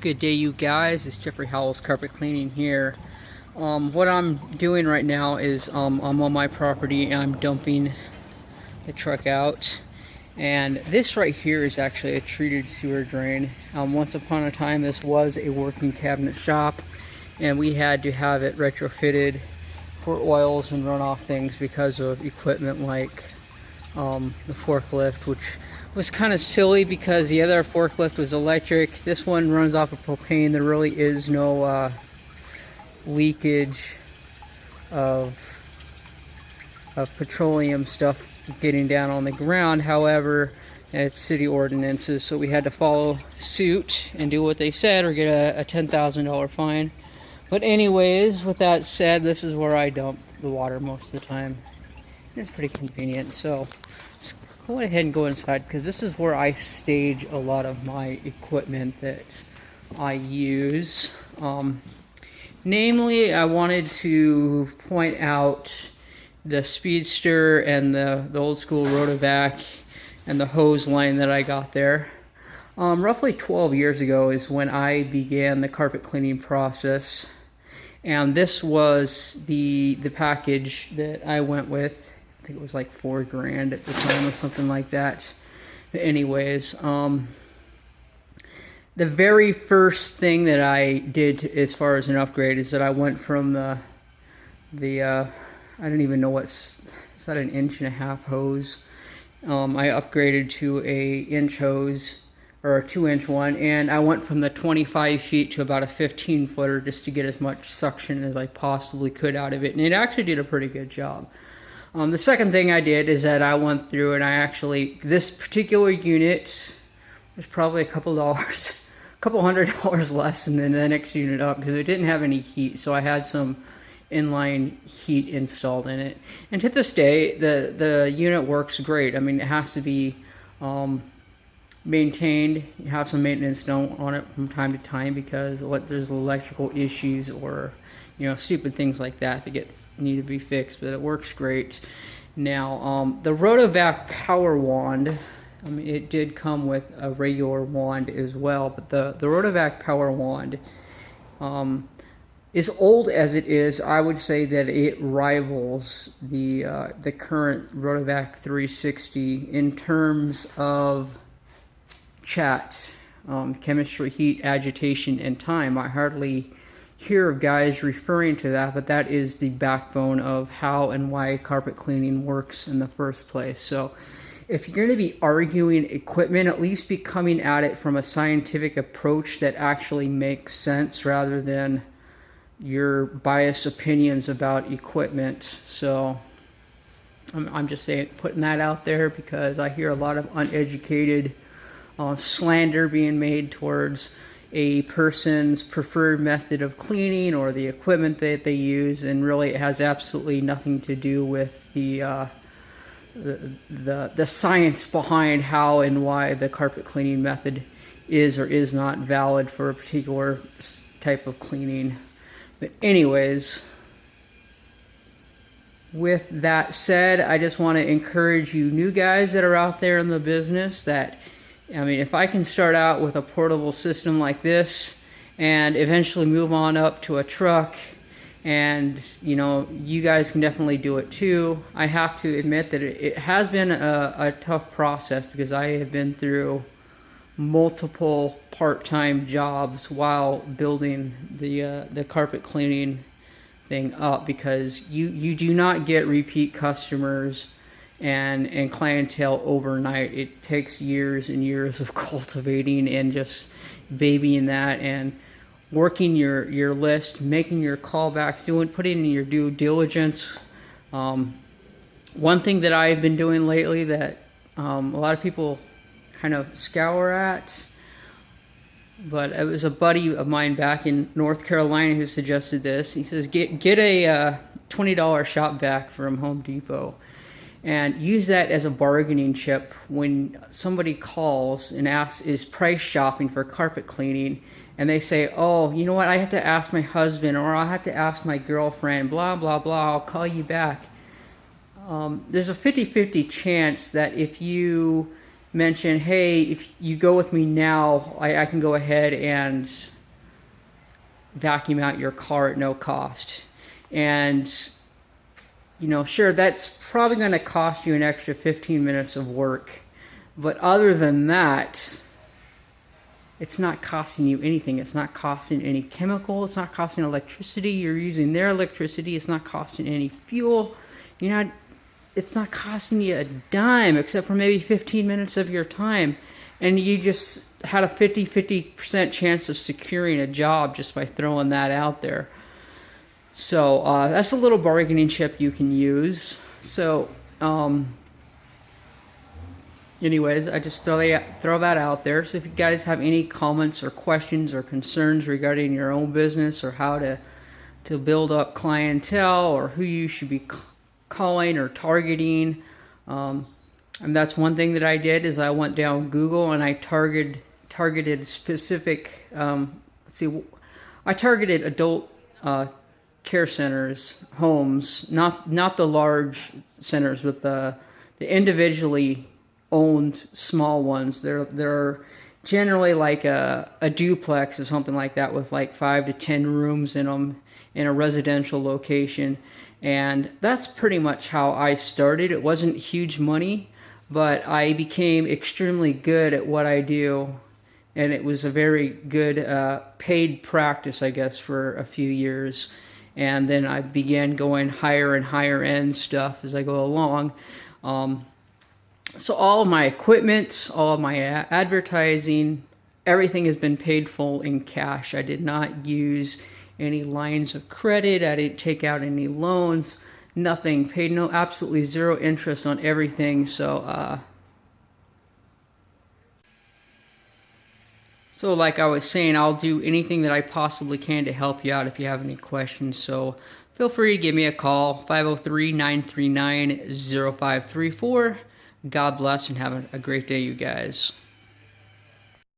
Good day, you guys. It's Geoffrey Howells carpet cleaning here. What I'm doing right now is I'm on my property and I'm dumping the truck out. And this right here is actually a treated sewer drain. Once upon a time, this was a working cabinet shop, and we had to have it retrofitted for oils and runoff things because of equipment like the forklift, which was kind of silly because the other forklift was electric. This one runs off of propane. There really is no leakage of petroleum stuff getting down on the ground. However, it's city ordinances, so we had to follow suit and do what they said or get a $10,000 fine. But anyways, with that said, this is where I dump the water most of the time. It's pretty convenient, so let's go ahead and go inside because this is where I stage a lot of my equipment that I use. Namely, I wanted to point out the Speedster and the old school Rotovac and the hose line that I got there. Roughly 12 years ago is when I began the carpet cleaning process, and this was the package that I went with. I think it was like $4,000 at the time or something like that. But anyways, the very first thing that I did as far as an upgrade is that I went from the I don't even know is that an 1.5-inch hose? I upgraded to a inch hose, or a 2-inch one, and I went from the 25 feet to about a 15-footer just to get as much suction as I possibly could out of it, and it actually did a pretty good job. The second thing I did is that I went through and this particular unit was probably a couple $100 less than the next unit up because it didn't have any heat, so I had some inline heat installed in it. And to this day, the unit works great. I mean, it has to be maintained. You have some maintenance done on it from time to time because there's electrical issues or stupid things like that need to be fixed, but it works great. Now, the Rotovac power wand, I mean, it did come with a regular wand as well, but the Rotovac power wand, as old as it is, I would say that it rivals the current Rotovac 360 in terms of chat, chemistry, heat, agitation, and time. I hardly hear of guys referring to that, but that is the backbone of how and why carpet cleaning works in the first place. So if you're going to be arguing equipment, at least be coming at it from a scientific approach that actually makes sense rather than your biased opinions about equipment. So I'm just putting that out there because I hear a lot of uneducated slander being made towards a person's preferred method of cleaning or the equipment that they use, and really it has absolutely nothing to do with the science behind how and why the carpet cleaning method is or is not valid for a particular type of cleaning. But anyways, with that said, I just want to encourage you new guys that are out there in the business that, I mean, if I can start out with a portable system like this and eventually move on up to a truck, and you guys can definitely do it too. I have to admit that it has been a tough process because I have been through multiple part-time jobs while building the carpet cleaning thing up, because you do not get repeat customers and clientele overnight. It takes years and years of cultivating and just babying that and working your list, making your callbacks, putting in your due diligence. One thing that I've been doing lately that a lot of people kind of scour at, but it was a buddy of mine back in North Carolina who suggested this. He says, get a $20 shop vac from Home Depot and use that as a bargaining chip when somebody calls and is price shopping for carpet cleaning, and they say, oh, you know what, I have to ask my husband, or I have to ask my girlfriend, blah, blah, blah, I'll call you back. There's a 50-50 chance that if you mention, hey, if you go with me now, I can go ahead and vacuum out your car at no cost. And sure, that's probably going to cost you an extra 15 minutes of work, but other than that, it's not costing you anything. It's not costing any chemical. It's not costing electricity. You're using their electricity. It's not costing any fuel. It's not costing you a dime except for maybe 15 minutes of your time. And you just had a 50% chance of securing a job just by throwing that out there. So that's a little bargaining chip you can use. So anyways, I just throw that out there. So if you guys have any comments or questions or concerns regarding your own business or how to build up clientele or who you should be calling or targeting, and that's one thing that I did is I went down Google and I targeted specific. I targeted adult care centers, homes, not the large centers, but the individually owned small ones. They're generally like a duplex or something like that with like 5 to 10 rooms in them in a residential location. And that's pretty much how I started. It wasn't huge money, but I became extremely good at what I do, and it was a very good paid practice, I guess, for a few years. And then I began going higher and higher end stuff as I go along. So all of my equipment, all of my advertising, everything has been paid full in cash. I did not use any lines of credit. I didn't take out any loans. Nothing. Paid absolutely zero interest on everything. So like I was saying, I'll do anything that I possibly can to help you out if you have any questions. So feel free to give me a call, 503-939-0534. God bless and have a great day, you guys.